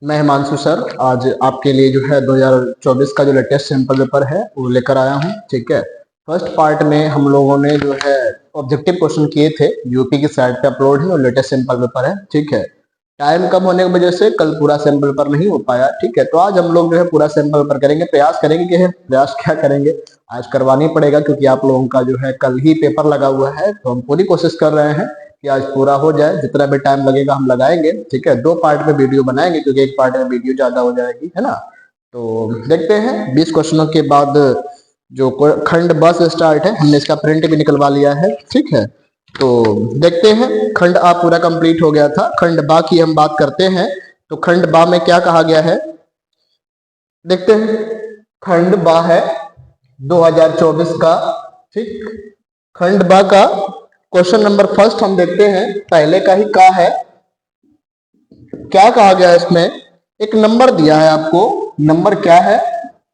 मैं हिमांशु सर आज आपके लिए जो है 2024 का जो लेटेस्ट सैंपल पेपर है वो लेकर आया हूँ। ठीक है, फर्स्ट पार्ट में हम लोगों ने जो है ऑब्जेक्टिव क्वेश्चन किए थे, यूपी की साइट पे अपलोड है और लेटेस्ट सैंपल पेपर है। ठीक है, टाइम कम होने की वजह से कल पूरा सैंपल पेपर नहीं हो पाया। ठीक है, तो आज हम लोग जो है पूरा सैंपल पेपर करेंगे, प्रयास करेंगे कि प्रयास क्या करेंगे, आज करवाना ही पड़ेगा क्योंकि आप लोगों का जो है कल ही पेपर लगा हुआ है। तो हम पूरी कोशिश कर रहे हैं कि आज पूरा हो जाए, जितना भी टाइम लगेगा हम लगाएंगे। ठीक है, 2 पार्ट में वीडियो बनाएंगे क्योंकि एक पार्ट में वीडियो ज्यादा हो जाएगी, है ना। तो देखते हैं 20 क्वेश्चनों के बाद जो खंड ब से स्टार्ट है, हमने इसका प्रिंट भी निकलवा लिया है। ठीक है, तो देखते हैं। खंड आ पूरा कंप्लीट हो गया था, खंड बा की हम बात करते हैं। तो खंड बा में क्या कहा गया है देखते हैं। खंड बा है 2024 का। ठीक, खंड बा का क्वेश्चन नंबर फर्स्ट हम देखते हैं, पहले का ही का है। क्या कहा गया है इसमें, एक नंबर दिया है आपको, नंबर क्या है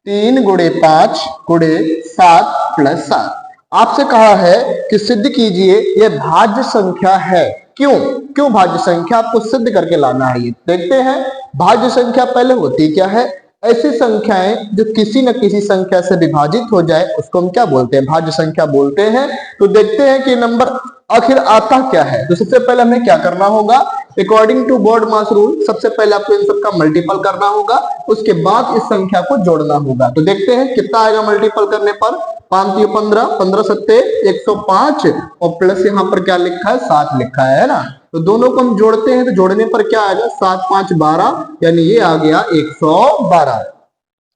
3 × 5 × 7 + 7। आपसे कहा है कि सिद्ध कीजिए यह भाज्य संख्या है। क्यों भाज्य संख्या आपको सिद्ध करके लाना है, ये देखते हैं। भाज्य संख्या पहले होती क्या है, ऐसी संख्याएं जो किसी न किसी संख्या से विभाजित हो जाए उसको हम क्या बोलते हैं, भाज्य संख्या बोलते हैं। तो देखते हैं कि नंबर आखिर आता क्या है। तो सबसे पहले हमें क्या करना होगा, according to BODMAS rule सबसे पहले आपको इन सबका मल्टीपल करना होगा, उसके बाद इस संख्या को जोड़ना होगा। तो देखते हैं कितना आएगा मल्टीपल करने पर। 5 × 15, 15 × 7 105 और प्लस यहाँ पर क्या लिखा है 7 लिखा है ना। तो दोनों को हम जोड़ते हैं तो जोड़ने पर क्या आएगा 7 × 5 = 12, यानी ये आ गया 112।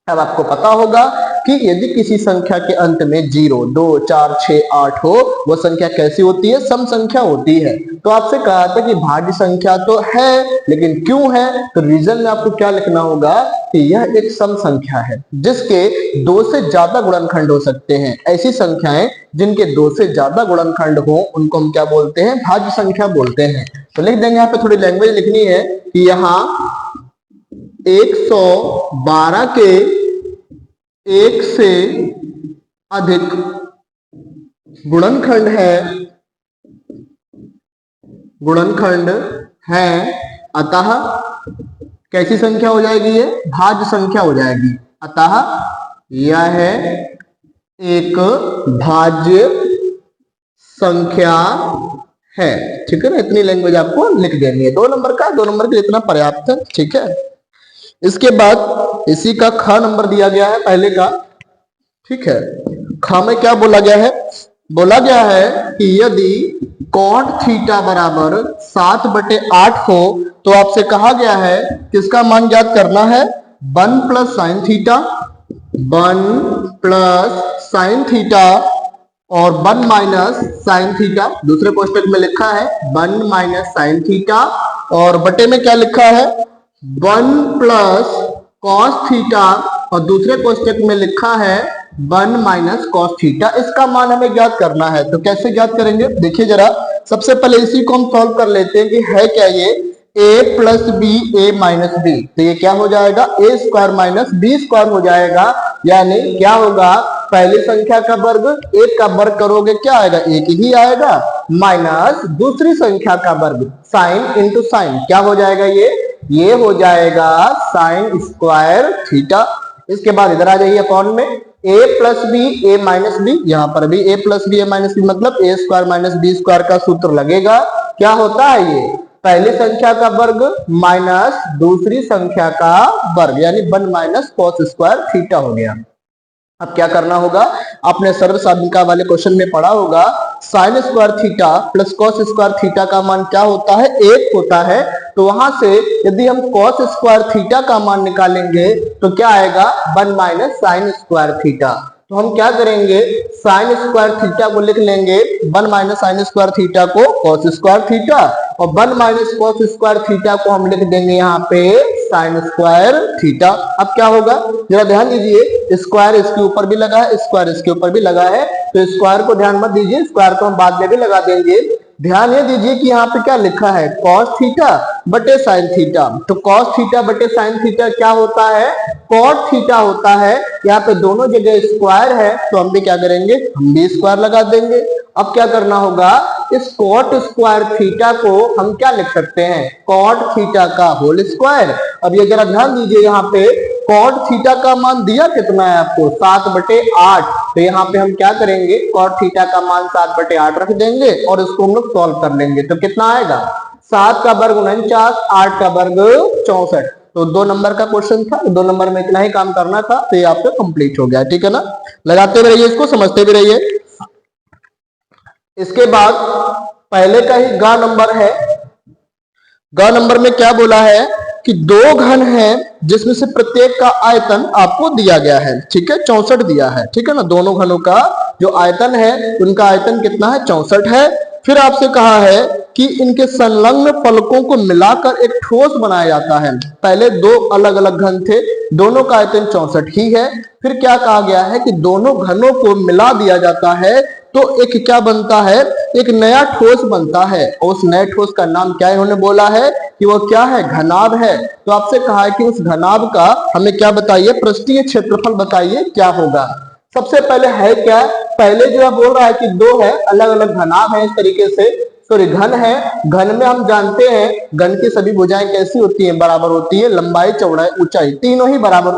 अब आपको पता होगा कि यदि किसी संख्या के अंत में 0, 2, 4, 6, 8 हो, वो संख्या कैसी होती है, सम संख्या होती है। तो आपसे कहा था कि भाज्य संख्या तो है, लेकिन क्यों है, तो रीजन में आपको क्या लिखना होगा कि यह एक सम संख्या है जिसके 2 से ज्यादा गुणनखंड हो सकते हैं। ऐसी संख्याएं जिनके 2 से ज्यादा गुणनखंड हो उनको हम क्या बोलते हैं, भाज्य संख्या बोलते हैं। तो लिख देंगे, यहाँ पे थोड़ी लैंग्वेज लिखनी है कि यहाँ 112 के 1 से अधिक गुणनखंड है, अतः कैसी संख्या हो जाएगी, ये भाज्य संख्या हो जाएगी। अतः यह है एक भाज्य संख्या है। ठीक है ना, इतनी लैंग्वेज आपको लिख देनी है। 2 नंबर का, 2 नंबर के लिए इतना पर्याप्त है। ठीक है, इसके बाद इसी का ख नंबर दिया गया है पहले का। ठीक है, ख में क्या बोला गया है, बोला गया है कि यदि cot थीटा बराबर 7/8 हो तो आपसे कहा गया है किसका मान ज्ञात करना है, 1 + sin थीटा, 1 + sin थीटा और 1 - sin थीटा। दूसरे कोष्टक में लिखा है 1 - sin थीटा और बटे में क्या लिखा है 1 + cos थीटा और दूसरे कोष्टक में लिखा है 1 - cos थीटा। इसका मान हमें ज्ञात करना है। तो कैसे ज्ञात करेंगे, देखिए जरा। सबसे पहले इसी को हम सॉल्व कर लेते हैं कि है क्या ये a + b a - b। तो ये क्या हो जाएगा a² - b² हो जाएगा, यानी क्या होगा, पहली संख्या का वर्ग 1 का वर्ग करोगे क्या आएगा, 1 ही आएगा, माइनस दूसरी संख्या का वर्ग साइन × साइन क्या हो जाएगा, ये हो जाएगा sin² थीटा। इसके बाद इधर आ जाइए अपॉन में a + b a - b, यहाँ पर भी a + b a - b मतलब a² - b² का सूत्र लगेगा। क्या होता है, ये पहली संख्या का वर्ग माइनस दूसरी संख्या का वर्ग, यानी 1 - cos² थीटा हो गया। अब क्या करना होगा, आपने सरल साधिका वाले क्वेश्चन में पढ़ा होगा sin² थीटा + cos² थीटा का मान क्या होता है, 1 होता है। तो वहां से यदि हम cos² थीटा का मान निकालेंगे तो क्या आएगा 1 - sin² थीटा। तो हम क्या करेंगे, sin² थीटा को लिख लेंगे 1 - sin² थीटा को cos² थीटा और 1 - cos² थीटा को हम लिख देंगे यहाँ पे sin² थीटा। अब क्या होगा, जरा ध्यान दीजिए, स्क्वायर इसके ऊपर भी लगा है, स्क्वायर इसके ऊपर भी लगा है, तो स्क्वायर को ध्यान मत दीजिए, स्क्वायर को हम बाद में भी लगा देंगे। ध्यान ये दीजिए कि यहाँ पे क्या लिखा है, कॉस थीटा बटे साइन थीटा। तो कॉस थीटा बटे साइन थीटा क्या होता है, कॉट थीटा होता है। यहाँ पे दोनों जगह स्क्वायर है तो हम भी क्या करेंगे, हम भी स्क्वायर लगा देंगे। अब क्या करना होगा, इस कॉट स्क्वायर थीटा को हम क्या लिख सकते हैं, कॉट थीटा का होल स्क्वायर। अब ये जरा ध्यान दीजिए, यहाँ पे कॉट थीटा का मान दिया कितना है आपको, 7/8। तो यहाँ पे हम क्या करेंगे, कॉट थीटा का मान 7/8 रख देंगे और इसको हम लोग सॉल्व कर लेंगे। तो कितना आएगा, 7 का वर्ग 49, 8 का वर्ग 64। तो 2 नंबर का क्वेश्चन था, 2 नंबर में इतना ही काम करना था, तो ये आपका कंप्लीट हो गया। ठीक है ना, लगाते भी रहिए इसको, समझते भी रहिए। इसके बाद पहले का ही ग नंबर है। ग नंबर में क्या बोला है कि 2 घन है जिसमें से प्रत्येक का आयतन आपको दिया गया है। ठीक है, 64 दिया है। ठीक है ना, दोनों घनों का जो आयतन है उनका आयतन कितना है, 64 है। फिर आपसे कहा है कि इनके संलग्न फलकों को मिलाकर एक ठोस बनाया जाता है। पहले 2 अलग अलग घन थे, दोनों का आयतन 64 ही है। फिर क्या कहा गया है कि दोनों घनों को मिला दिया जाता है तो एक क्या बनता है, एक नया ठोस बनता है। और उस नए ठोस का नाम क्या इन्होंने बोला है कि वो क्या है, घनाभ है। तो आपसे कहा है कि उस घनाभ का हमें क्या बताइए, पृष्ठीय क्षेत्रफल बताइए क्या होगा। सबसे पहले है क्या, पहले जो है बोल रहा है कि 2 है अलग अलग घनाभ है, इस तरीके से सॉरी घन है। घन में हम जानते हैं घन की सभी भुजाएं कैसी होती हैं, बराबर होती है, लंबाई चौड़ाई ऊंचाई तीनों ही बराबर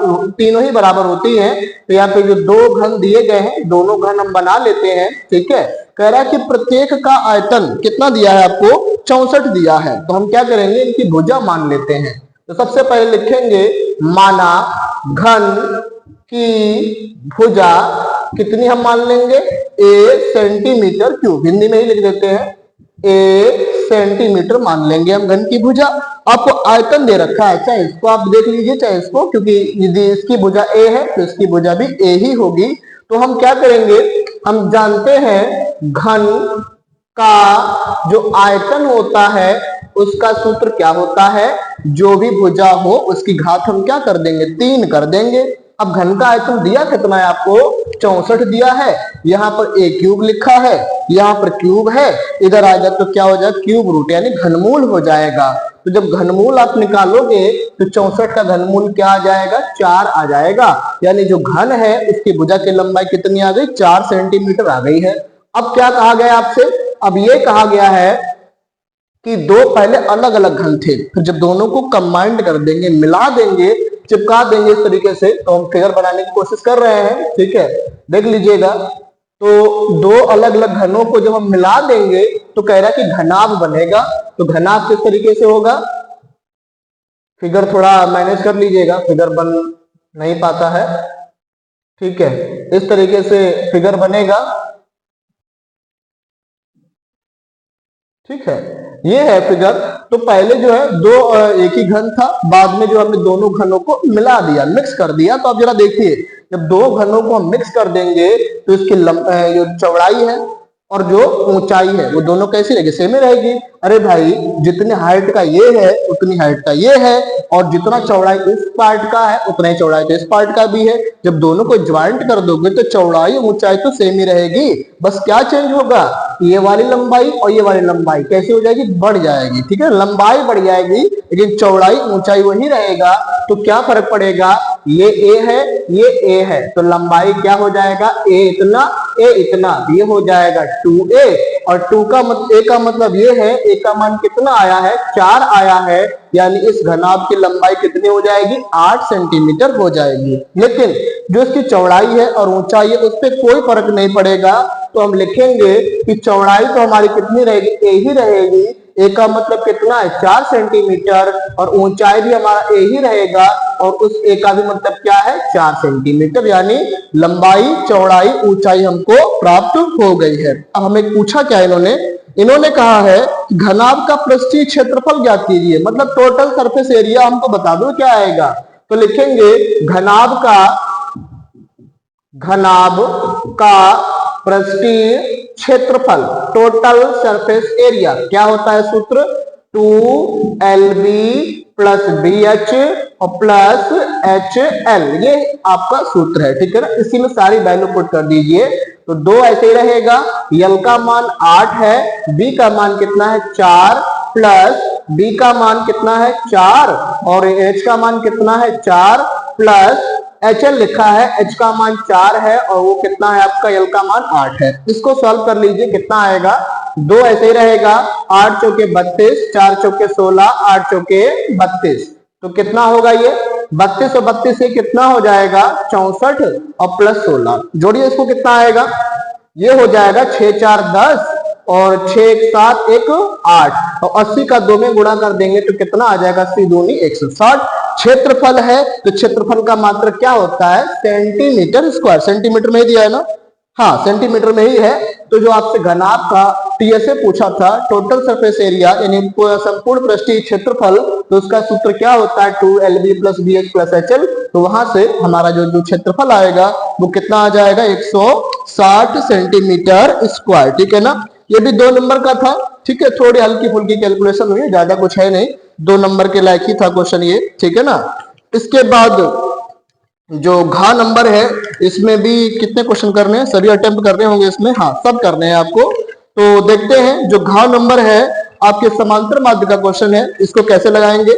होती हैं। तो यहाँ पे जो 2 घन दिए गए हैं, दोनों घन हम बना लेते हैं। ठीक है, कह रहा है कि प्रत्येक का आयतन कितना दिया है आपको, 64 दिया है। तो हम क्या करेंगे, इनकी भुजा मान लेते हैं। तो सबसे पहले लिखेंगे, माना घन की भुजा कितनी हम मान लेंगे, a सेंटीमीटर क्यूब, हिंदी में ही लिख देते हैं, a सेंटीमीटर मान लेंगे हम घन की भुजा। आपको आयतन दे रखा है, चाहे इसको आप देख लीजिए चाहे इसको, क्योंकि यदि इसकी भुजा a है तो इसकी भुजा भी a ही होगी। तो हम क्या करेंगे, हम जानते हैं घन का जो आयतन होता है उसका सूत्र क्या होता है, जो भी भुजा हो उसकी घात हम क्या कर देंगे, 3 कर देंगे। अब घन का आयतन दिया कितना है आपको, 64 दिया है। यहाँ पर a क्यूब लिखा है, यहाँ पर क्यूब है, इधर आएगा तो क्या हो जाएगा, क्यूब रूट यानी घनमूल हो जाएगा। तो जब घनमूल आप निकालोगे तो 64 का घनमूल क्या आ जाएगा, 4 आ जाएगा। यानी जो घन है उसकी भुजा की लंबाई कितनी आ गई, 4 सेंटीमीटर आ गई है। अब क्या कहा गया आपसे, अब ये कहा गया है कि 2 पहले अलग अलग घन थे, फिर जब दोनों को कंबाइंड कर देंगे, मिला देंगे, चिपका देंगे इस तरीके से। तो हम फिगर बनाने की कोशिश कर रहे हैं। ठीक है, देख लीजिएगा। तो 2 अलग अलग घनों को जब हम मिला देंगे तो कह रहा है कि घनाभ बनेगा। तो घनाभ किस तरीके से होगा, फिगर थोड़ा मैनेज कर लीजिएगा, फिगर बन नहीं पाता है। ठीक है, इस तरीके से फिगर बनेगा। ठीक है, ये है फिगर। तो पहले जो है 2 एक ही घन था, बाद में जो हमने दोनों घनों को मिला दिया, मिक्स कर दिया। तो आप जरा देखिए, जब 2 घनों को हम मिक्स कर देंगे तो इसकी जो चौड़ाई है और जो ऊंचाई है वो दोनों कैसी रहेगी, सेम ही रहेगी। अरे भाई, जितनी हाइट का ये है उतनी हाइट का ये है, और जितना चौड़ाई इस पार्ट का है उतना ही चौड़ाई तो इस पार्ट का भी है। जब दोनों को ज्वाइंट कर दोगे तो चौड़ाई ऊंचाई तो सेम ही रहेगी, बस क्या चेंज होगा, ये वाली लंबाई और ये वाली लंबाई कैसी हो जाएगी, बढ़ जाएगी। ठीक है, लंबाई बढ़ जाएगी लेकिन चौड़ाई ऊंचाई वही रहेगा। तो क्या फर्क पड़ेगा, ये a है ये a है, तो लंबाई क्या हो जाएगा, a इतना a इतना, ये हो जाएगा 2a। और 2 का a का मतलब ये है, a का मान कितना आया है, 4 आया है। यानी इस घनाभ की लंबाई कितनी हो जाएगी, 8 सेंटीमीटर हो जाएगी। लेकिन जो इसकी चौड़ाई है और ऊंचाई है उस पर कोई फर्क नहीं पड़ेगा। तो हम लिखेंगे कि चौड़ाई तो हमारी कितनी रहेगी, a ही रहेगी। a का मतलब कितना है, 4 सेंटीमीटर, और ऊंचाई भी हमारा a ही रहेगा, और उस a का भी मतलब क्या है, 4 सेंटीमीटर। यानी लंबाई चौड़ाई ऊंचाई हमको प्राप्त हो गई है। अब हमें पूछा क्या इन्होंने कहा है घनाभ का पृष्ठीय क्षेत्रफल ज्ञात कीजिए, मतलब टोटल सरफेस एरिया हमको बता दो क्या आएगा। तो लिखेंगे घनाभ का पृष्ठीय क्षेत्रफल, टोटल सरफेस एरिया क्या होता है, सूत्र 2LB प्लस BH और प्लस HL, ये आपका सूत्र है। ठीक है ना, इसी में सारी वैल्यू पुट कर दीजिए। तो 2 ऐसे ही रहेगा। यल का मान 8 है, बी का मान कितना है 4, प्लस बी का मान कितना है 4 और एच का मान कितना है 4 प्लस एच एल लिखा है, एच का मान 4 है और वो कितना है आपका यल का मान 8 है। इसको सॉल्व कर लीजिए, कितना आएगा, 2 ऐसे ही रहेगा, 8 चौके 32, 4 चौके 16, 8 चौके 32, तो कितना होगा ये 32 और 32 से कितना हो जाएगा 64 और प्लस 16, जोड़िए इसको कितना आएगा, ये हो जाएगा 6 4 10 और 6 1 7 1 8 और 80 का 2 में गुणा कर देंगे तो कितना आ जाएगा 80 दूनी 160। क्षेत्रफल है तो क्षेत्रफल का मात्रक क्या होता है सेंटीमीटर स्क्वायर, सेंटीमीटर में ही दिया है ना, हाँ सेंटीमीटर में ही है। तो जो आपसे घनाभ का टीएसए पूछा था, टोटल सरफेस एरिया यानी संपूर्ण पृष्ठीय क्षेत्रफल, तो उसका सूत्र क्या होता है 2LB plus BH plus HL, तो वहां से हमारा जो क्षेत्रफल आएगा वो कितना आ जाएगा 160 सेंटीमीटर स्क्वायर, ठीक है ना। ये भी 2 नंबर का था, ठीक है, थोड़ी हल्की फुल्की कैलकुलेशन हुई, ज्यादा कुछ है नहीं, 2 नंबर के लायक ही था क्वेश्चन ये, ठीक है ना। इसके बाद जो घा नंबर है इसमें भी कितने क्वेश्चन करने हैं, सभी अटेम्प्ट करने होंगे इसमें, हाँ सब करने हैं आपको। तो देखते हैं जो घा नंबर है आपके समांतर माध्य का क्वेश्चन है, इसको कैसे लगाएंगे।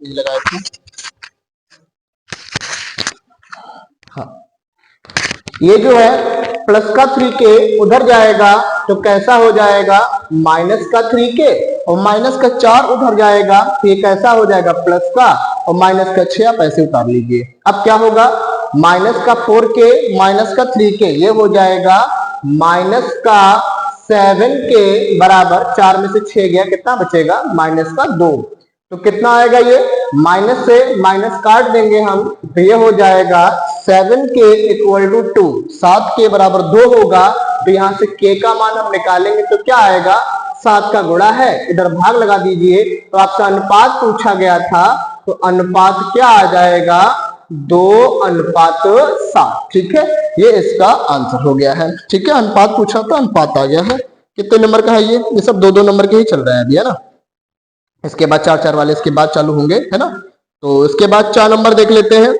ये लगाए थे। हाँ, ये जो है प्लस का 3k उधर जाएगा तो कैसा हो जाएगा, माइनस का 3k, और माइनस का 4 उधर जाएगा तो ये कैसा हो जाएगा, प्लस का, और माइनस का 6 आप ऐसे उतार लीजिए। अब क्या होगा, माइनस का 4k माइनस का 3k ये हो जाएगा माइनस का 7k बराबर 4 में से 6 गया, कितना बचेगा, माइनस का 2। तो कितना आएगा, ये माइनस से माइनस काट देंगे हम तो ये हो जाएगा 7k इक्वल टू 2, 7 के बराबर 2 होगा। तो यहां से k का मान हम निकालेंगे तो क्या आएगा, 7 का गुणा है, इधर भाग लगा दीजिए। तो आपसे अनुपात पूछा गया था तो अनुपात क्या आ जाएगा, 2:7। ठीक है, ये इसका आंसर हो गया है। ठीक है, अनुपात पूछा था, अनुपात आ गया है। कितने नंबर का है ये सब 2-2 नंबर के ही चल रहे हैं अभी, है ना। इसके बाद 4-4 वाले इसके बाद चालू होंगे, है ना। तो इसके बाद 4 नंबर देख लेते हैं।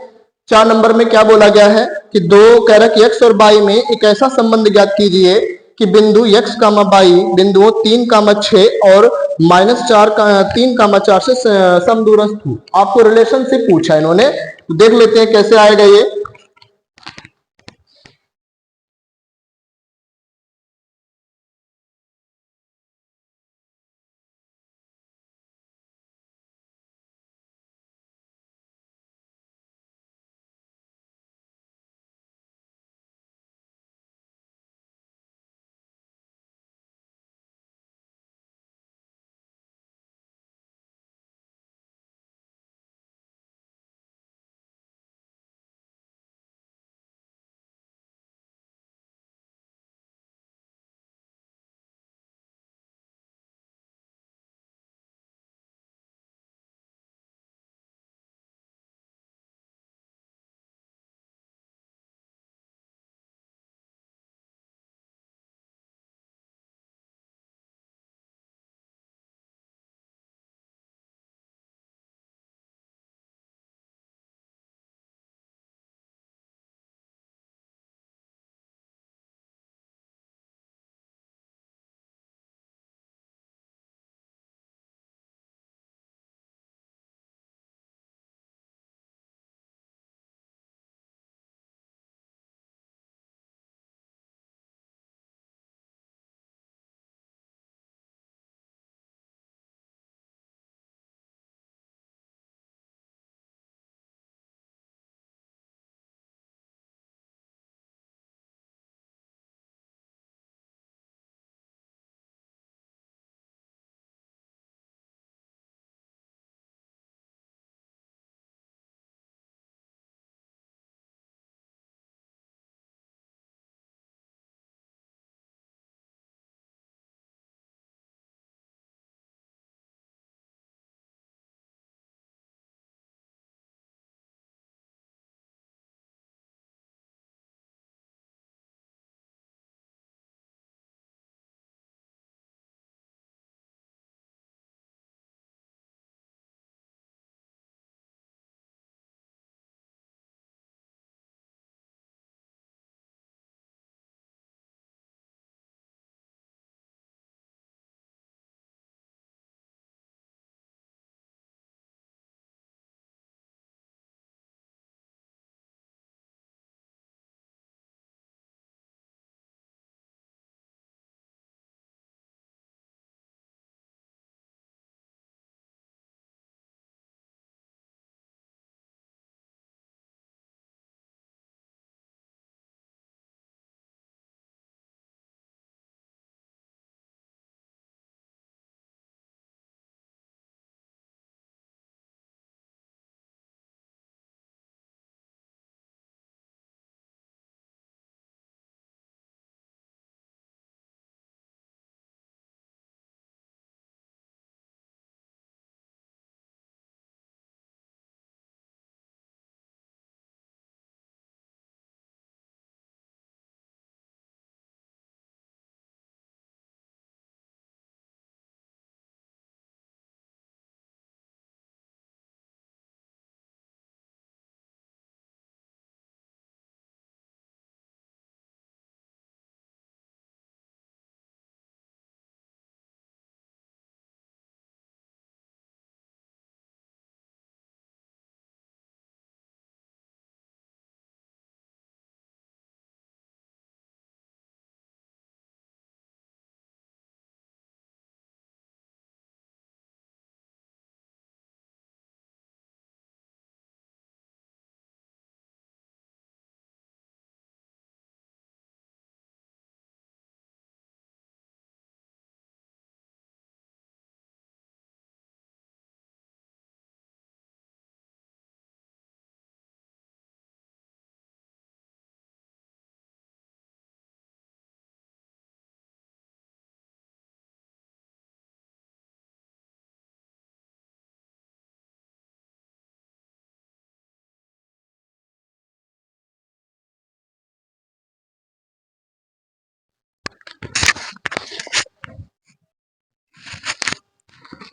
4 नंबर में क्या बोला गया है कि दो कह रहा कि x और y में एक ऐसा संबंध ज्ञात कीजिए कि बिंदु x, y बिंदुओं 3, 6 और -4 3, 4 से समदूरस्थ हो। आपको रिलेशनशिप पूछा है इन्होंने, तो देख लेते हैं कैसे आएगा ये।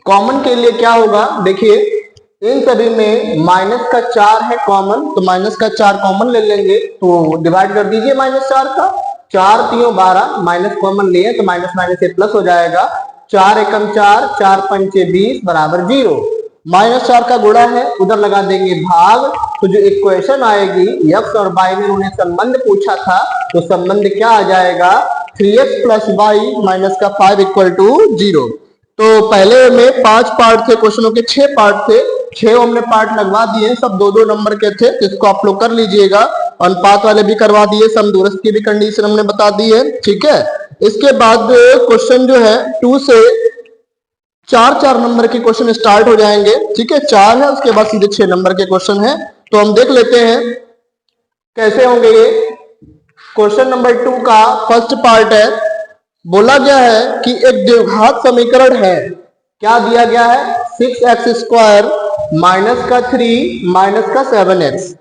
कॉमन के लिए क्या होगा, देखिए इन सभी में माइनस का 4 है कॉमन, तो माइनस का 4 कॉमन ले लेंगे, तो डिवाइड कर दीजिए -4 का, 4 3 12, माइनस कॉमन लिए तो माइनस माइनस से प्लस हो जाएगा, 4 एकम 4, 4 पंचे 20 बराबर 0। -4 का गुणा है, उधर लगा देंगे भाग, तो जो इक्वेशन आएगी x और y में उन्होंने संबंध पूछा था, तो संबंध क्या आ जाएगा, 3x + y - का 5 = 0। तो पहले में 5 पार्ट थे क्वेश्चनों के, 6 पार्ट थे, 6 हमने पार्ट लगवा दिए, सब 2-2 नंबर के थे, तो इसको आप लोग कर लीजिएगा। अनुपात वाले भी करवा दिए, समदूरस्थ की भी कंडीशन हमने बता दी है, ठीक है। इसके बाद क्वेश्चन जो है 2 से 4 नंबर के क्वेश्चन स्टार्ट हो जाएंगे, ठीक है। 4 है, उसके बाद सीधे 6 नंबर के क्वेश्चन है, तो हम देख लेते हैं कैसे होंगे ये। क्वेश्चन नंबर 2 का फर्स्ट पार्ट है, बोला गया है कि एक द्विघात समीकरण है, क्या दिया गया है, 6x² - का 3 - का 7x।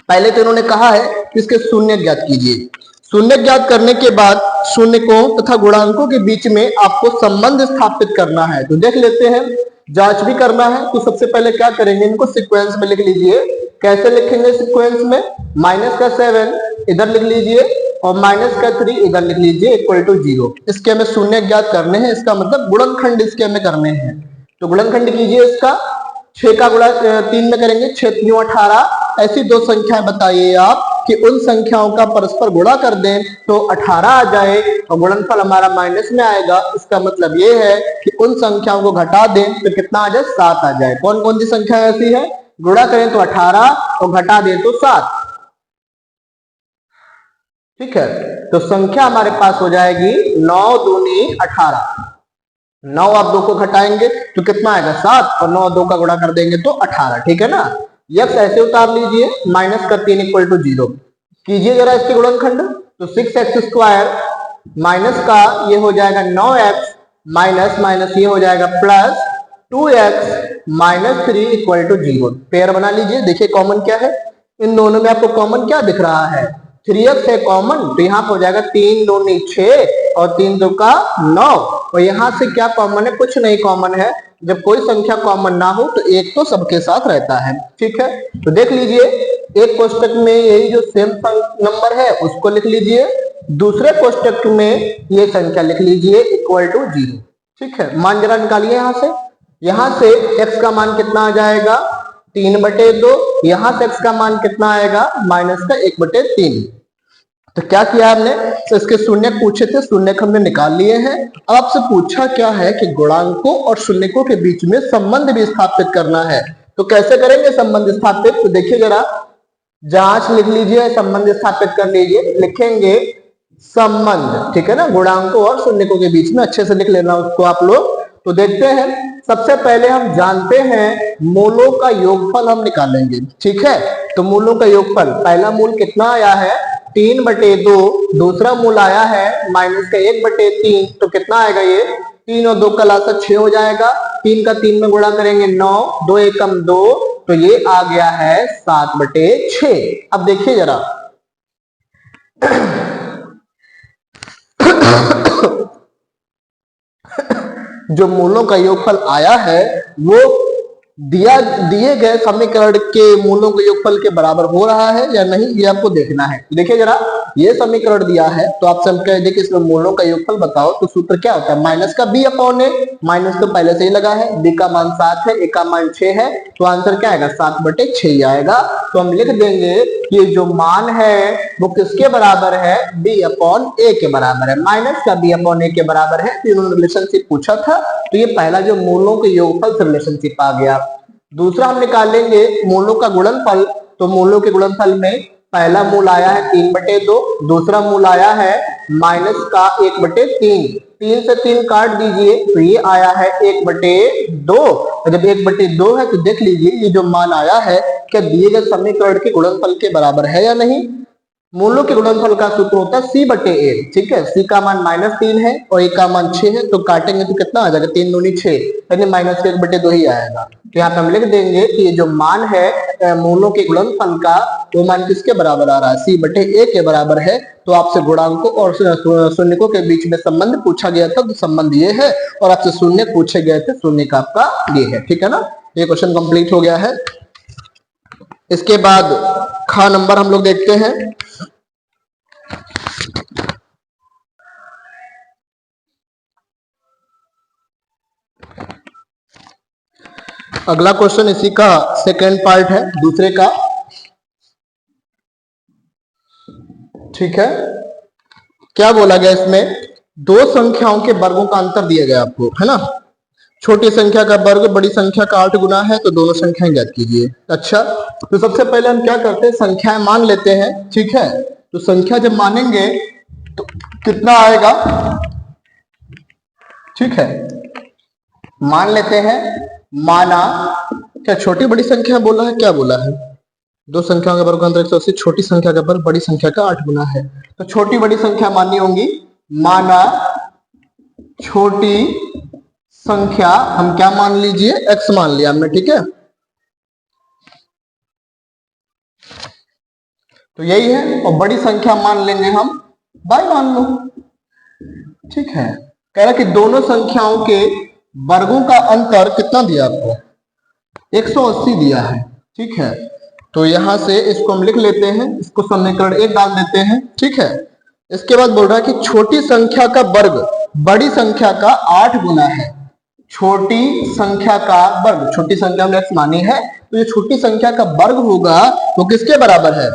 पहले तो इन्होंने कहा है कि इसके शून्य ज्ञात कीजिए। शून्य ज्ञात करने के बाद शून्यकों तथा गुणांकों के बीच में आपको संबंध स्थापित करना है, तो देख लेते हैं। जांच भी करना है, तो सबसे पहले क्या करेंगे, इनको सीक्वेंस में लिख लीजिए। कैसे लिखेंगे सीक्वेंस में, -का 7 इधर लिख लीजिए और -का 3 इधर लिख लीजिए, = 0। इसके हमें शून्य ज्ञात करने हैं, इसका मतलब गुणनखंड इसके हमें करने हैं, तो गुणनखंड कीजिए इसका। 6 का गुणा 3 में करेंगे, 6 3 18। ऐसी दो संख्याएं बताइए आप कि उन संख्याओं का परस्पर गुणा कर दें तो 18 आ जाए और गुणनफल हमारा माइनस में आएगा। इसका मतलब ये है कि उन संख्याओं को घटा दें तो कितना आ जाए, 7 आ जाए। कौन कौन सी संख्या ऐसी है, गुणा करें तो 18 और घटा दें तो 7, ठीक है। तो संख्या हमारे पास हो जाएगी 9 दूनी 18। 9 आप 2 को घटाएंगे तो कितना आएगा, 7, और 9 और 2 का गुणा कर देंगे तो 18, ठीक है ना। x ऐसे उतार लीजिए, -का 3 = 0। कीजिए जरा इसके गुणनखंड, तो 6x² माइनस का ये हो जाएगा 9x माइनस ये हो जाएगा प्लस 2x - 3 = 0। पेयर बना लीजिए, देखिए कॉमन क्या है, इन दोनों में आपको कॉमन क्या दिख रहा है, 3x है कॉमन, तो यहाँ पर हो जाएगा 3 दूनी 6 और 3 2 का 9, और यहाँ से क्या कॉमन है, कुछ नहीं कॉमन है। जब कोई संख्या कॉमन ना हो तो एक तो सबके साथ रहता है, ठीक है। तो देख लीजिए, एक कोष्टक में यही जो सेम नंबर है उसको लिख लीजिए, दूसरे कोष्टक में ये संख्या लिख लीजिए = 0, ठीक है। मान जरा निकालिए यहाँ से x का मान कितना आ जाएगा, 3/2। यहाँ से x का मान कितना आएगा, -का 1/3। तो क्या किया हमने, तो इसके शून्य पूछे थे, शून्य हमने निकाल लिए हैं। अब आपसे पूछा क्या है कि गुणांकों और शून्यकों के बीच में संबंध भी स्थापित करना है, तो कैसे करेंगे संबंध स्थापित, तो देखिए जरा, जांच लिख लीजिए, संबंध स्थापित कर लीजिए। लिखेंगे संबंध, ठीक है ना, गुणांकों और शून्यकों के बीच में, अच्छे से लिख लेना उसको आप लोग। तो देखते हैं, सबसे पहले हम जानते हैं मूलों का योगफल हम निकालेंगे, ठीक है। तो मूलों का योगफल, पहला मूल कितना आया है, 3/2, दूसरा मूल आया है -का 1/3, तो कितना आएगा ये, 3 और 2 का लासा 6 हो जाएगा, 3 का 3 में गुणा करेंगे 9, 2 एकम 2, तो ये आ गया है 7/6। अब देखिए जरा जो मूलों का योगफल आया है वो दिए गए समीकरण के मूलों के योगफल के बराबर हो रहा है या नहीं, ये आपको देखना है। देखिए जरा, ये समीकरण दिया है तो आपसे हम कह दें कि इसमें मूलों का योगफल बताओ, तो सूत्र क्या होता है, -का b/a। माइनस तो पहले से ही लगा है, b का मान 7 है, a का मान 6 है, तो आंसर क्या आएगा, 7/6 ही आएगा। तो हम लिख देंगे कि जो मान है वो किसके बराबर है, b/a के बराबर है। माइनस का b/a के बराबर है, तो इन्होंने रिलेशनशिप पूछा था, तो ये पहला जो मूलों के योगफल से रिलेशनशिप आ गया। दूसरा हम निकालेंगे मूलों का गुणनफल, तो मूलों के गुणनफल में पहला मूल आया है 3/2, दूसरा मूल आया है -का 1/3। 3 से 3 काट दीजिए तो ये आया है 1/2। जब 1/2 है तो देख लीजिए ये जो मान आया है क्या दिए गए समीकरण के गुणनफल के बराबर है या नहीं। मूलों के गुणनफल का सूत्र होता है c/a। ठीक है, c का मान -3 है और a का मान 6 है, तो काटेंगे तो कितना आ जाएगा, 3 दूनी 6, यानी -1/2 ही आएगा। तो यहाँ पे हम लिख देंगे कि ये जो मान है मूलों के गुणनफल का, वो मान किसके बराबर आ रहा है, c/a के बराबर है। तो आपसे गुणांकों और शून्यकों के बीच में संबंध पूछा गया था, तो संबंध ये है, और आपसे शून्य पूछे गए थे, शून्य का आपका ये है। ठीक है ना, ये क्वेश्चन कंप्लीट हो गया है। इसके बाद खा नंबर हम लोग देखते हैं। अगला क्वेश्चन इसी का सेकेंड पार्ट है, दूसरे का। ठीक है, क्या बोला गया इसमें, दो संख्याओं के वर्गों का अंतर दिया गया आपको, है ना। छोटी संख्या का वर्ग बड़ी संख्या का 8 गुना है, तो दोनों संख्याएं ज्ञात कीजिए। अच्छा, तो सबसे पहले हम क्या करते हैं, संख्याएं मान लेते हैं। ठीक है, तो संख्या जब मानेंगे तो कितना आएगा, ठीक है, मान लेते हैं। माना, क्या छोटी बड़ी संख्या बोला है, क्या बोला है, दो संख्याओं का वर्ग का अंतर 180, छोटी संख्या का वर्ग बड़ी संख्या का 8 गुना है, तो छोटी बड़ी संख्या माननी होंगी। माना छोटी संख्या, हम क्या मान लीजिए, x मान लिया हमने। ठीक है, तो यही है, और बड़ी संख्या मान लेंगे हम y मान लो। ठीक है, कह रहा कि दोनों संख्याओं के वर्गों का अंतर कितना दिया आपको, 180 दिया है। ठीक है, तो यहां से इसको हम लिख लेते हैं, इसको समीकरण 1 डाल देते हैं। ठीक है, इसके बाद बोल रहा है कि छोटी संख्या का वर्ग बड़ी संख्या का 8 गुना है। छोटी संख्या का वर्ग, छोटी संख्या हमने x मानी है, तो ये छोटी संख्या का वर्ग होगा, वो किसके बराबर है,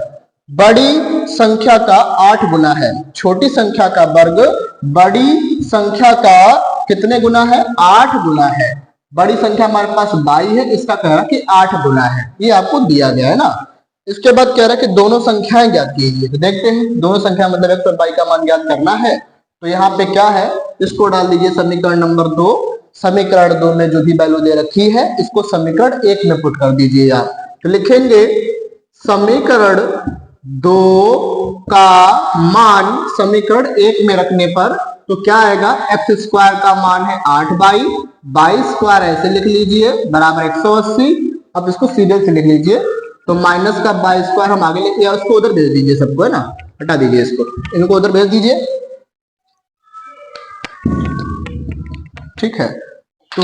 बड़ी संख्या का 8 गुना है। छोटी संख्या का वर्ग बड़ी संख्या का कितने गुना है, 8 गुना है। बड़ी संख्या हमारे पास 22 है, इसका कह रहा है कि 8 गुना है, ये आपको दिया गया है ना। इसके बाद कह रहा है कि दोनों संख्याएं ज्ञात कीजिए, तो देखते हैं दोनों संख्या मतलब x और y का मान ज्ञात करना है। तो यहाँ पे क्या है, इसको डाल दीजिए समीकरण नंबर 2। समीकरण 2 में जो भी वैल्यू दे रखी है, इसको समीकरण 1 में पुट कर दीजिए आप। तो लिखेंगे समीकरण 2 का मान समीकरण 1 में रखने पर तो क्या आएगा, x² का मान है 8y, y स्क्वायर ऐसे लिख लीजिए बराबर 180। अब इसको सीधे से लिख लीजिए, तो माइनस का y² हम आगे लिख लिया, उसको उधर भेज दीजिए, सबको है ना, हटा दीजिए इसको, इनको उधर भेज दीजिए। ठीक है, तो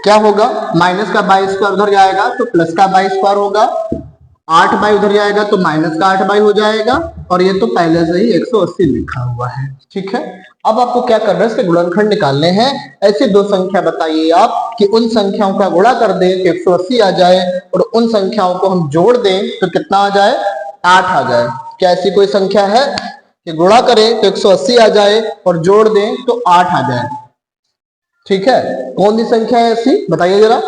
क्या होगा, माइनस का y² उधर जाएगा तो प्लस का y² होगा, 8y उधर जाएगा तो माइनस का 8y हो जाएगा, और ये तो पहले से ही 180 लिखा हुआ है। ठीक है, अब आपको क्या करना है, इसके गुणनखंड निकालने हैं। ऐसी दो संख्या बताइए आप कि उन संख्याओं का गुणा कर दें तो 180 आ जाए, और उन संख्याओं को हम जोड़ दें तो कितना आ जाए, 8 आ जाए। क्या ऐसी कोई संख्या है कि गुणा करें तो 180 आ जाए और जोड़ दें तो 8 आ जाए? ठीक है, कौन सी संख्या है ऐसी, बताइए जरा।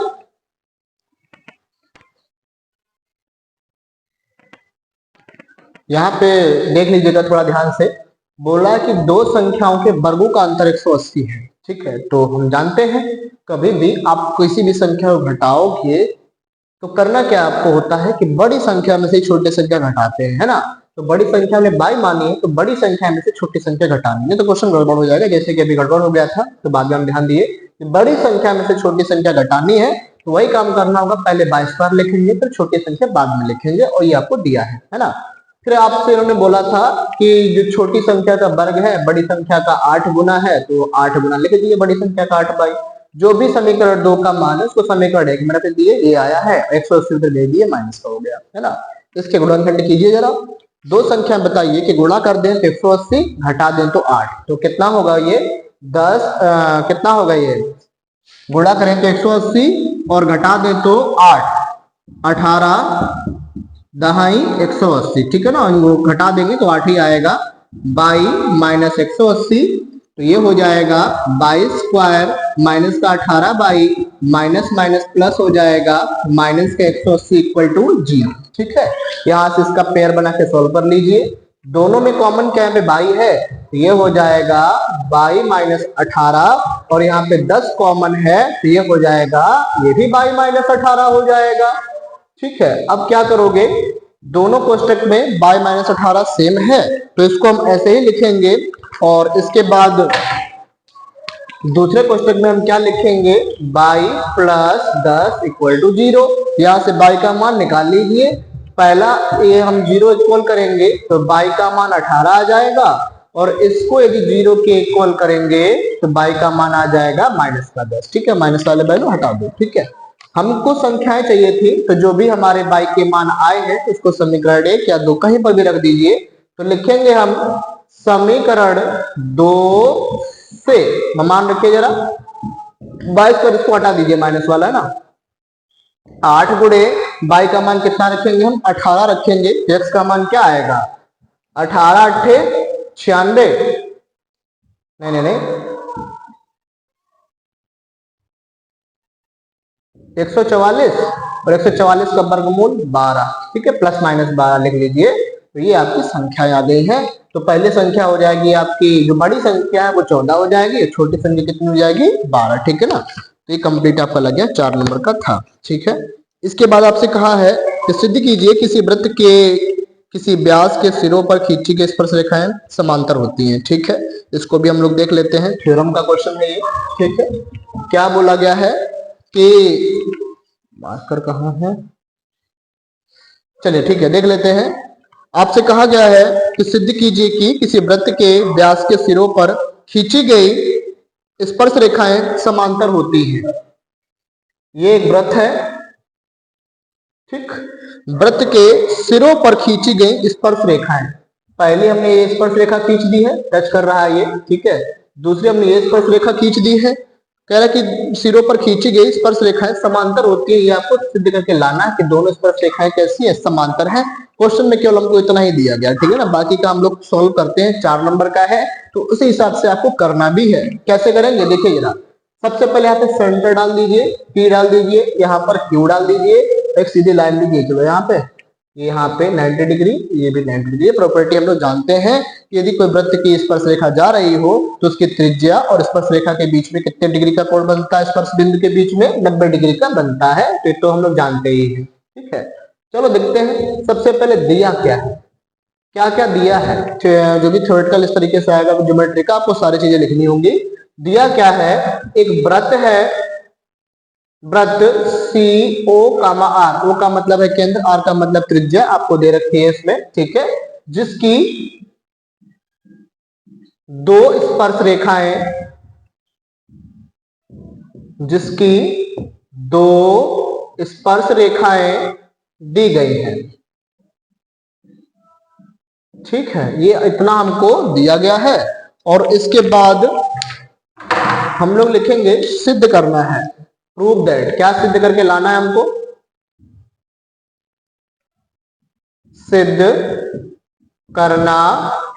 यहाँ पे देख लीजिएगा थोड़ा ध्यान से, बोला है कि दो संख्याओं के वर्गों का अंतर 180 है। ठीक है, तो हम जानते हैं कभी भी आप किसी भी संख्या को घटाओगे तो करना क्या आपको होता है कि बड़ी संख्या में से छोटी संख्या घटाते हैं, है ना। तो बड़ी संख्या में बाई मानी है, तो बड़ी संख्या में से छोटी संख्या घटानी है, तो क्वेश्चन गड़बड़ हो जाएगा, जैसे कि अभी गड़बड़ हो गया था। तो बाद में हम ध्यान दिए कि बड़ी संख्या में से छोटी संख्या घटानी है, तो वही काम करना होगा, पहले y² लिखेंगे फिर छोटी संख्या बाद में लिखेंगे, और ये आपको दिया है ना। फिर आपसे इन्होंने बोला था कि जो छोटी संख्या का वर्ग है बड़ी संख्या का 8 गुना है, तो 8 गुना लिख दिए बड़ी संख्या का 8y। जो भी समीकरण 2 का मान है उसको समीकरण 1 में रख दिए, ये आया है 180 उधर दे दिए, माइनस का हो गया, है ना। इसके गुणनखंड कीजिए जरा, दो संख्या बताइए कि गुणा कर दें तो 180, घटा दें तो 8, तो कितना होगा ये 10, कितना होगा ये, गुणा करें तो 180 और घटा दें तो 8, 18 दहाई 180। ठीक है ना, इनको घटा देंगे तो 8 ही आएगा, 22 माइनस 180, तो ये हो जाएगा 22² माइनस का 18y माइनस माइनस प्लस हो जाएगा, माइनस का 180 इक्वल टू 0। ठीक है, यहाँ से इसका पेयर बना के सोल्व कर लीजिए। दोनों में कॉमन क्या है, बाई है, तो ये हो जाएगा 22 माइनस 18, और यहाँ पे 10 कॉमन है, तो ये हो जाएगा, ये भी 22 माइनस 18 हो जाएगा। ठीक है, अब क्या करोगे, दोनों कोष्टक में y माइनस 18 सेम है, तो इसको हम ऐसे ही लिखेंगे। और इसके बाद दूसरे कोष्टक में हम क्या लिखेंगे, y प्लस 10 इक्वल टू 0। यहां से y का मान निकाल लीजिए। पहला ये हम 0 इक्वल करेंगे तो y का मान 18 आ जाएगा, और इसको यदि 0 के इक्वल करेंगे तो y का मान आ जाएगा माइनस का 10। ठीक है, माइनस वाले वैल्यू हटा दो। ठीक है, हमको संख्याएं चाहिए थी, तो जो भी हमारे y के मान आए हैं उसको समीकरण 1 या 2 कहीं पर भी रख दीजिए। तो लिखेंगे हम समीकरण 2 से, मान रखिए जरा 22 पर इसको हटा दीजिए, माइनस वाला है ना। 8 गुणे y का मान कितना रखेंगे हम, 18 रखेंगे। x का मान क्या आएगा, 18 अट्ठे 96, नहीं 144, और 144 का वर्गमूल 12। ठीक है, प्लस माइनस 12 लिख लीजिए। तो ये आपकी संख्या आ गई है। तो पहली संख्या हो जाएगी आपकी, जो बड़ी संख्या है वो 14 हो जाएगी, छोटी संख्या कितनी हो जाएगी, 12। ठीक है ना, तो ये कंप्लीट आपका लग गया, 4 नंबर का था। ठीक है, इसके बाद आपसे कहा है कि सिद्ध कीजिए किसी वृत्त के किसी व्यास के सिरों पर खींची गई स्पर्श रेखाएं समांतर होती हैं। ठीक है, इसको भी हम लोग देख लेते हैं, थ्योरम का क्वेश्चन है ये। ठीक है, क्या बोला गया है कि मार्कर कहाँ है, चलिए ठीक है देख लेते हैं। आपसे कहा गया है कि सिद्ध कीजिए कि किसी वृत्त के व्यास के सिरों पर खींची गई स्पर्श रेखाएं समांतर होती हैं। ये एक वृत्त है, ठीक, वृत्त के सिरों पर खींची गई स्पर्श रेखाएं, पहले हमने ये स्पर्श रेखा खींच दी है, टच कर रहा है ये। ठीक है, दूसरी हमने ये स्पर्श रेखा खींच दी है। कह रहा है कि सिरों पर खींची गई स्पर्श रेखाएं समांतर होती है। ये आपको सिद्ध करके लाना है कि दोनों स्पर्श रेखाएं कैसी है, समांतर है। क्वेश्चन में केवल हमको इतना ही दिया गया। ठीक है ना, बाकी का हम लोग सॉल्व करते हैं, 4 नंबर का है तो उसी हिसाब से आपको करना भी है। कैसे करेंगे देखिए जरा, सबसे पहले यहाँ पे सेंटर डाल दीजिए, P डाल दीजिए, यहाँ पर Q डाल दीजिए, एक सीधी लाइन लीजिए। चलो यहाँ पे 90 डिग्री, ये भी 90 डिग्री। प्रॉपर्टी हम लोग जानते हैं कि यदि कोई वृत्त की स्पर्श रेखा जा रही हो तो उसकी त्रिज्या और स्पर्श रेखा के बीच में कितने डिग्री का कोण बनता है, स्पर्श बिंदु के बीच में 90 डिग्री का बनता है। तो हम लोग जानते ही हैं। ठीक है, चलो देखते हैं। सबसे पहले दिया क्या है, क्या क्या दिया है, जो भी थ्योरेटिकल इस तरीके से आएगा, ज्योमेट्री का आपको सारी चीजें लिखनी होंगी। दिया क्या है, एक वृत्त है, वृत्त CO, R, O का मतलब है केंद्र, R का मतलब त्रिज्या आपको दे रखी है इसमें। ठीक है, जिसकी दो स्पर्श रेखाएं दी गई हैं। ठीक है, ये इतना हमको दिया गया है। और इसके बाद हम लोग लिखेंगे सिद्ध करना है, प्रूव दैट। क्या सिद्ध करके लाना है हमको, सिद्ध करना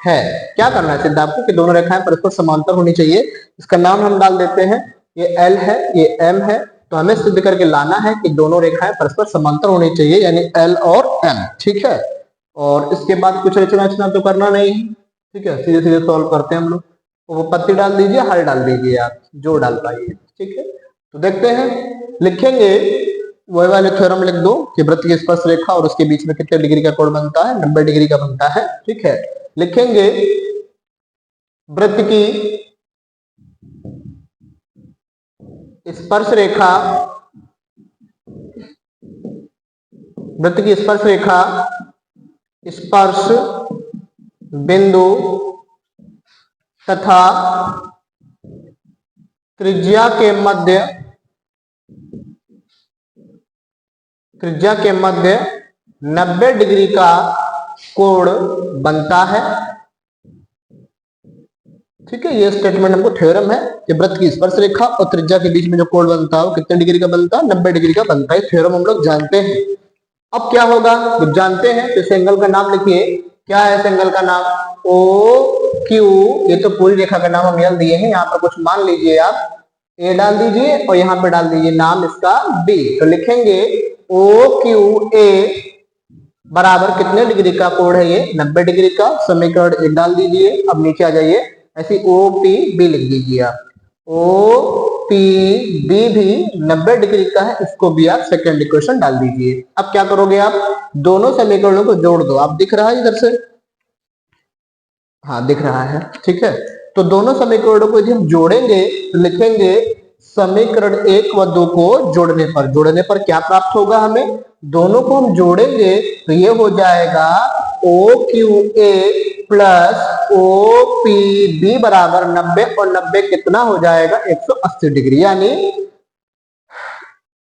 है। क्या करना है सिद्ध आपको, कि दोनों रेखाएं परस्पर समांतर होनी चाहिए। इसका नाम हम डाल देते हैं, ये L है, ये M है। तो हमें सिद्ध करके लाना है कि दोनों रेखाएं परस्पर समांतर होनी चाहिए, यानी L और M। ठीक है, और इसके बाद कुछ रचना तो करना नहीं है। ठीक है, सीधे सीधे सॉल्व करते हैं हम लोग। वो पत्ती डाल दीजिए, हल डाल दीजिए, आप जो डाल पाइए। ठीक है, तो देखते हैं, लिखेंगे वही वाले थ्योरम लिख दो कि वृत्त की स्पर्श रेखा और उसके बीच में कितने डिग्री का कोण बनता है, 90 डिग्री का बनता है। ठीक है, लिखेंगे वृत्त की स्पर्श रेखा स्पर्श बिंदु तथा त्रिज्या के मध्य 90 डिग्री का कोण बनता है। ठीक है, ये स्टेटमेंट हमको थ्योरम है कि वृत्त की स्पर्श रेखा और त्रिज्या के बीच में जो कोण बनता है वो कितने डिग्री का बनता है, 90 डिग्री का बनता है। थ्योरम हम लोग जानते हैं। अब क्या होगा, जब जानते हैं तो इस एंगल का नाम लिखिए। क्या है इस एंगल का नाम, OQ। ये तो पूरी रेखा का नाम हम दिए हैं, यहाँ पर कुछ मान लीजिए, आप A डाल दीजिए और यहाँ पे डाल दीजिए नाम इसका B। तो लिखेंगे OQA बराबर कितने डिग्री का कोण है, ये 90 डिग्री का। समीकरण 1 डाल दीजिए। अब नीचे आ जाइए, ऐसे OPB लिख दीजिए आप, OPB पी बी भी 90 डिग्री का है, इसको भी आप सेकंड इक्वेशन डाल दीजिए। अब क्या करोगे आप, दोनों समीकरणों को जोड़ दो। आप दिख रहा है इधर से, हाँ दिख रहा है, ठीक है। तो दोनों समीकरणों को यदि हम जोड़ेंगे तो लिखेंगे समीकरण 1 व 2 को जोड़ने पर क्या प्राप्त होगा हमें, दोनों को हम जोड़ेंगे तो ये हो जाएगा O Q A plus O P B बराबर 90, और 90 कितना हो जाएगा 180 डिग्री, यानी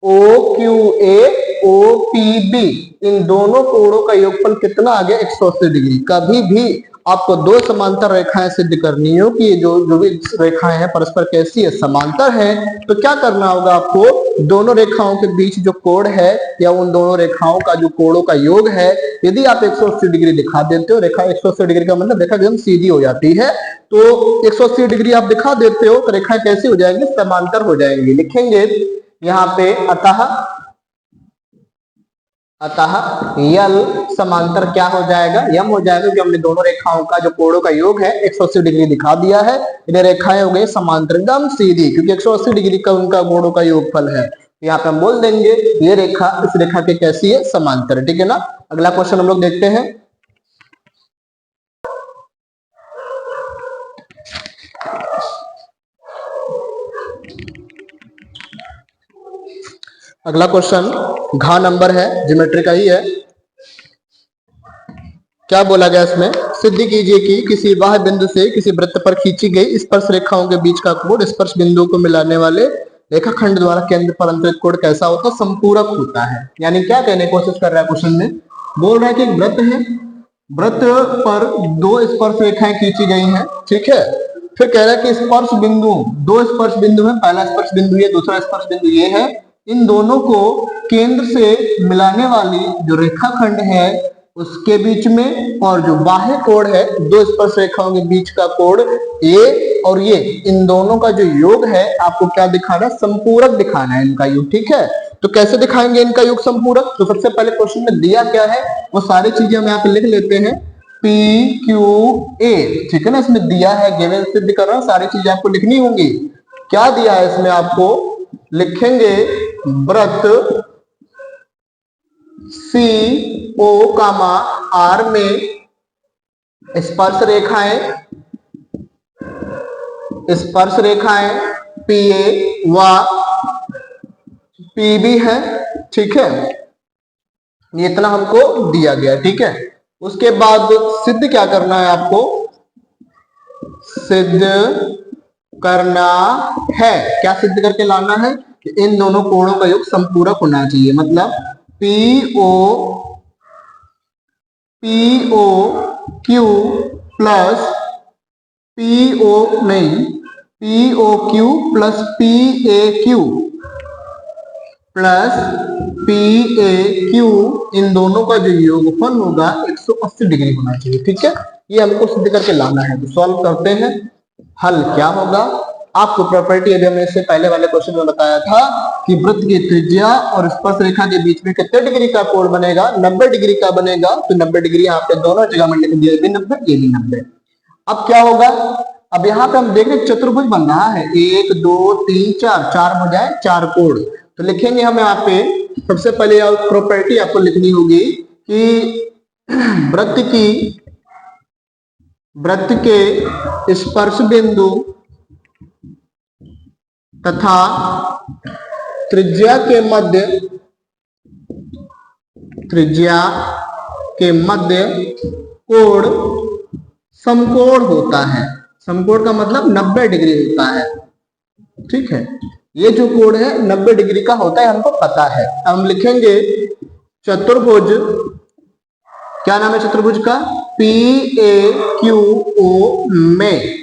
O Q A O P B इन दोनों कोणों का योगफल कितना आ गया 180 डिग्री। कभी भी आपको दो समांतर रेखाएं सिद्ध करनी हो कि जो भी रेखाएं हैं परस्पर कैसी है, समांतर है, तो क्या करना होगा आपको, दोनों रेखाओं के बीच जो कोण है या उन दोनों रेखाओं का जो कोणों का योग है, यदि आप 180 डिग्री दिखा देते हो, रेखा 180 डिग्री का मतलब रेखा एकदम सीधी हो जाती है, तो 180 डिग्री आप दिखा देते हो तो रेखाएं कैसी हो जाएंगी, समांतर हो जाएंगी। लिखेंगे यहाँ पे अतः यल समांतर क्या हो जाएगा, यम हो जाएगा, कि हमने दोनों रेखाओं का जो कोणों का योग है 180 डिग्री दिखा दिया है, ये रेखाएं हो गई समांतर एकदम सीधी, क्योंकि 180 डिग्री का उनका कोणों का योगफल है। यहाँ पे हम बोल देंगे ये रेखा इस रेखा के कैसी है, समांतर, ठीक है ना। अगला क्वेश्चन हम लोग देखते हैं। अगला क्वेश्चन घ नंबर है, ज्योमेट्री का ही है। क्या बोला गया इसमें, सिद्ध कीजिए कि किसी बाह्य बिंदु से किसी वृत्त पर खींची गई स्पर्श रेखाओं के बीच का कोण स्पर्श बिंदु को मिलाने वाले रेखाखंड द्वारा केंद्र पर अंतरित कोण कैसा होता है, संपूरक होता है। यानी क्या कहने की कोशिश कर रहा है क्वेश्चन में, बोल रहा है कि एक वृत्त है, वृत्त पर दो स्पर्श रेखाएं खींची गई हैं, ठीक है। फिर कह रहा है कि स्पर्श बिंदु, दो स्पर्श बिंदु है, पहला स्पर्श बिंदु ये, दूसरा स्पर्श बिंदु ये है, इन दोनों को केंद्र से मिलाने वाली जो रेखाखंड है उसके बीच में, और जो बाह्य कोण है दो स्पर्श रेखाओं के बीच का कोण ए और ये, इन दोनों का जो योग है आपको क्या दिखाना है, संपूरक दिखाना है इनका योग, ठीक है। तो कैसे दिखाएंगे इनका योग संपूरक, तो सबसे पहले क्वेश्चन में दिया क्या है वो सारी चीजें हम यहाँ पे लिख लेते हैं, पी क्यू ए, ठीक है ना, इसमें दिया है, गिवन सिद्ध कर रहा हूं, सारी चीजें आपको लिखनी होंगी। क्या दिया है इसमें, आपको लिखेंगे वृत्त सी ओ कामा आर में स्पर्श रेखाएं पी ए व पी बी है, ठीक है। ये इतना हमको दिया गया, ठीक है। उसके बाद सिद्ध क्या करना है आपको, सिद्ध करना है, क्या सिद्ध करके लाना है कि इन दोनों कोणों का योग संपूरक होना चाहिए। मतलब P O Q plus P O Q plus P A Q plus P A Q, इन दोनों का जो योगफल होगा 180 डिग्री होना चाहिए, ठीक है। ये हमको सिद्ध करके लाना है। तो सॉल्व करते हैं, हल क्या होगा, आपको प्रॉपर्टी अभी हमने इससे पहले वाले क्वेश्चन में बताया था कि वृत्त की त्रिज्या और स्पर्श रेखा के बीच में कितने डिग्री का कोण बनेगा, 90 डिग्री का बनेगा। तो 90 डिग्री यहाँ पे दोनों जगह में लिख दिया, ये भी 90 ये भी 90। अब क्या होगा, अब यहाँ पे हम देख रहे चतुर्भुज बन रहा है, 1 2 3 4, 4 हो जाए 4 कोण। तो लिखेंगे हम यहाँ पे, सबसे पहले प्रॉपर्टी आपको लिखनी होगी कि वृत्त के स्पर्श बिंदु तथा त्रिज्या के मध्य कोण समकोण होता है। समकोण का मतलब 90 डिग्री होता है, ठीक है। ये जो कोण है 90 डिग्री का होता है, हमको पता है। हम लिखेंगे चतुर्भुज, क्या नाम है चतुर्भुज का, पी ए क्यू ओ में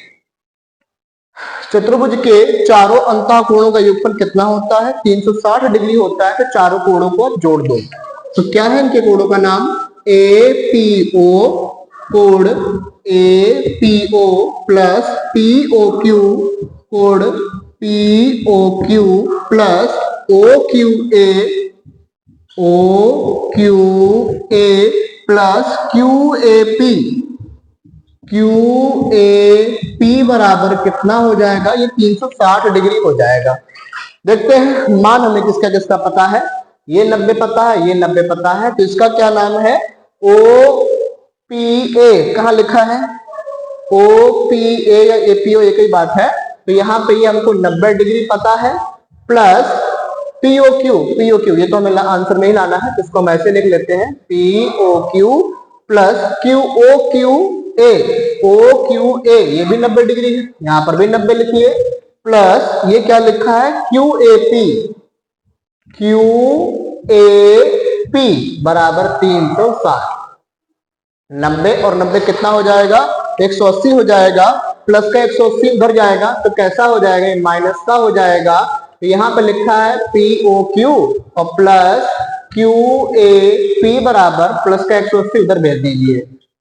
चतुर्भुज के चारों अंतः कोणों का योगफल कितना होता है, 360 डिग्री होता है। तो चारों कोणों को जोड़ दो। तो क्या है इनके कोणों का नाम, ए पी ओ कोण A P O plus P O Q कोण P O Q plus O Q A plus Q A P बराबर कितना हो जाएगा, ये 360 डिग्री हो जाएगा। देखते हैं मान हमें किसका किसका पता है, ये 90 पता है, ये 90 पता है, तो इसका क्या नाम है, ओ पी ए। कहा लिखा है ओ पी ए या एपीओ, एक ही बात है। तो यहाँ पे ये हमको 90 डिग्री पता है plus PO Q, PO Q ये तो हमें आंसर में ही लाना है, तो इसको हम ऐसे लिख लेते हैं P O Q plus Q O Q A, O Q A ये भी 90 डिग्री है, यहां पर भी 90 लिखिए, प्लस ये क्या लिखा है Q A P, Q A P बराबर 360। 90 और 90 कितना हो जाएगा, 180 हो जाएगा, प्लस का 180 उधर जाएगा तो कैसा हो जाएगा, माइनस का हो जाएगा। तो यहाँ पे लिखा है पी ओ क्यू और प्लस क्यू ए पी बराबर प्लस का 180 उधर भेज दीजिए,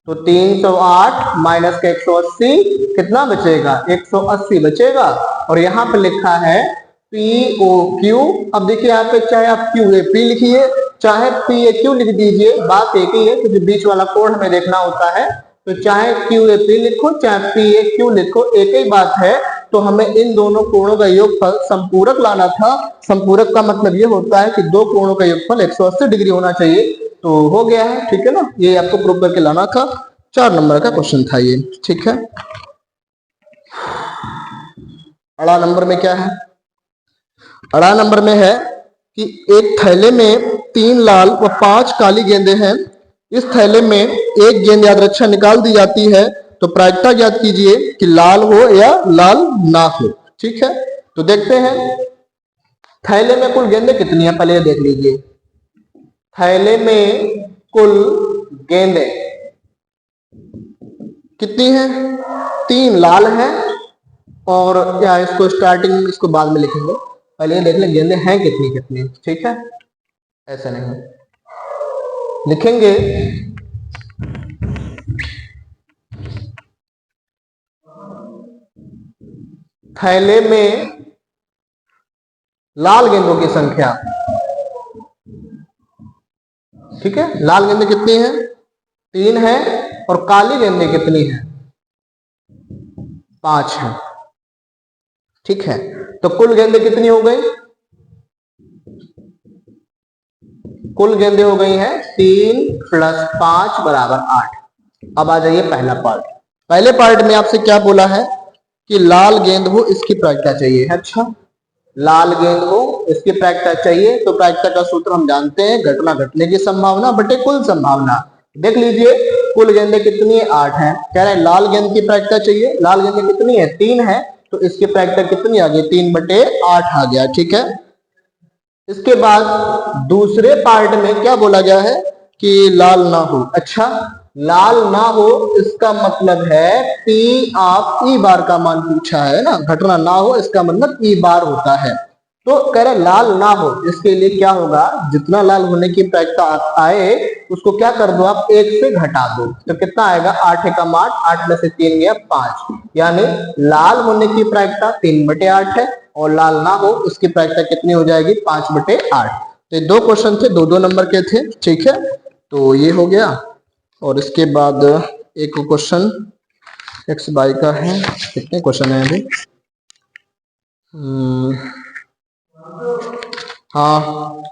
तो 308 माइनस का 180 कितना बचेगा, 180 बचेगा। और यहाँ पे लिखा है पी ओ क्यू, अब देखिए यहाँ पे चाहे आप क्यू ए पी लिखिए चाहे पी ए क्यू लिख दीजिए, बात एक ही है क्योंकि बीच वाला कोण हमें देखना होता है, तो चाहे क्यू ए पी लिखो चाहे पी ए क्यू लिखो एक ही बात है। तो हमें इन दोनों कोणों का योगफल संपूरक लाना था। संपूरक का मतलब ये होता है कि दो कोणों का योगफल 180 डिग्री होना चाहिए, तो हो गया है, ठीक है ना, ये आपको प्रूव करके लाना था। 4 नंबर का क्वेश्चन था ये, ठीक है। अड़ा नंबर में क्या है, अड़ा नंबर में है कि एक थैले में 3 लाल व 5 काली गेंदें हैं, इस थैले में एक गेंद याद रक्षा निकाल दी जाती है, तो प्रायिकता ज्ञात कीजिए कि लाल हो या लाल ना हो, ठीक है। तो देखते हैं थैले में कुल गेंदें कितनी है, पहले देख लीजिए, थैले में कुल गेंदें कितनी है, 3 लाल हैं, और या इसको स्टार्टिंग इसको बाद में लिखेंगे, पहले देख लें गेंदें हैं कितनी कितनी, ठीक है, ऐसा नहीं लिखेंगे। थैले में लाल गेंदों की संख्या, ठीक है, लाल गेंदें कितनी हैं, 3 है, और काली गेंदें कितनी हैं, 5 है, ठीक है। तो कुल गेंदें कितनी हो गई, कुल गेंदें हो गई हैं 3 + 5 = 8। अब आ जाइए पहला पार्ट। पहले पार्ट में आपसे क्या बोला है कि लाल गेंद हो इसकी प्रायिकता चाहिए, अच्छा लाल गेंद हो इसकी प्रायिकता चाहिए, तो प्रायिकता का सूत्र हम जानते हैं, घटना घटने की संभावना बटे कुल संभावना। देख लीजिए कुल गेंदें कितनी है, 8 है, कह रहे हैं लाल गेंद की प्रायिकता चाहिए, लाल गेंदें कितनी है, 3 है, तो इसकी प्रायिकता कितनी आ गई, 3/8 आ गया, ठीक है। इसके बाद दूसरे पार्ट में क्या बोला गया है कि लाल ना हो, अच्छा लाल ना हो इसका मतलब है पी ऑफ ई बार का मान पूछा है ना, घटना ना हो इसका मतलब ई बार होता है, तो कह रहे लाल ना हो, इसके लिए क्या होगा, जितना लाल होने की प्रायिकता आए उसको क्या कर दो आप, 1 से घटा दो, तो कितना आएगा, 8 एकम 8, 8 में से 3 गया 5, यानी लाल होने की प्रायिकता 3/8 है, और लाल ना हो उसकी प्रायिकता कितनी हो जाएगी, 5/8। तो 2 क्वेश्चन थे, 2-2 नंबर के थे, ठीक है, तो ये हो गया। और इसके बाद एक क्वेश्चन एक्स बाई का है, कितने क्वेश्चन है अभी, हाँ